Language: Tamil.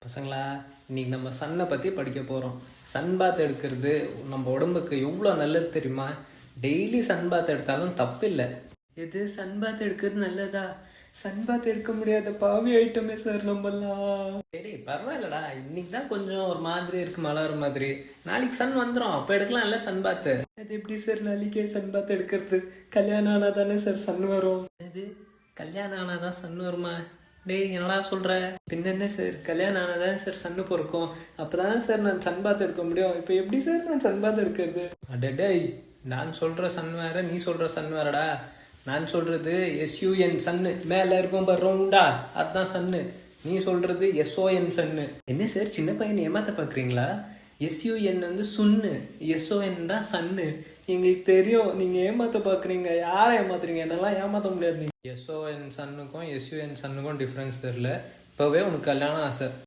பசங்களா, இன்னைக்கு நம்ம சன்னை பற்றி படிக்க போகிறோம். சன் பாத் எடுக்கிறது நம்ம உடம்புக்கு எவ்வளோ நல்லது தெரியுமா? டெய்லி சன் பாத் எடுத்தாலும் தப்பு இல்லை. எது சன் பாத் எடுக்கிறது நல்லதா? சன் பாத் எடுக்க முடியாத பாவி ஐட்டமே சார் நம்மலாம். சரி பரவாயில்லடா, இன்னைக்கு தான் கொஞ்சம் ஒரு மாதிரி இருக்கு, மழை வர மாதிரி. நாளைக்கு சன் வந்துடும், அப்போ எடுக்கலாம் இல்லை சன் பாத்து. அது எப்படி சார் நாளைக்கே சன் பாத் எடுக்கிறது? கல்யாணம் ஆனால் தானே சார் சன் வரும். அது கல்யாணம் ஆனாதான் சன் வருமா? டேய் என்னடா சொல்ற? பின்ன என்ன சார், கல்யாணம் ஆனாதான் சார் சன்னு பொறுக்கும். அப்பதான் சார் நான் சன் பாத் எடுக்க முடியும். இப்போ எப்படி சார் நான் சன் பாத் எடுக்கிறது? டேய், நான் சொல்ற சன் வேற, நீ சொல்ற சன் வேறடா. நான் சொல்றது SUN சன்னு, மேல இருக்கும் பாரு ரவுண்டா, அதுதான் சன்னு. நீ சொல்றது SON சன்னு. என்ன சார் சின்ன பையன் ஏமாத்த பாக்குறீங்களா? SUN வந்து சுன்னு, SON தான் சன்னு. எங்களுக்கு தெரியும் நீங்க ஏமாத்த பாக்குறீங்க. யாரை ஏமாத்துறீங்க? என்னெல்லாம் ஏமாத்த முடியாது. SON சன்னுக்கும் SUN சன்னுக்கும் டிஃப்ரென்ஸ் தெரியல. இப்பவே உனக்கு கல்யாணம் ஆசை.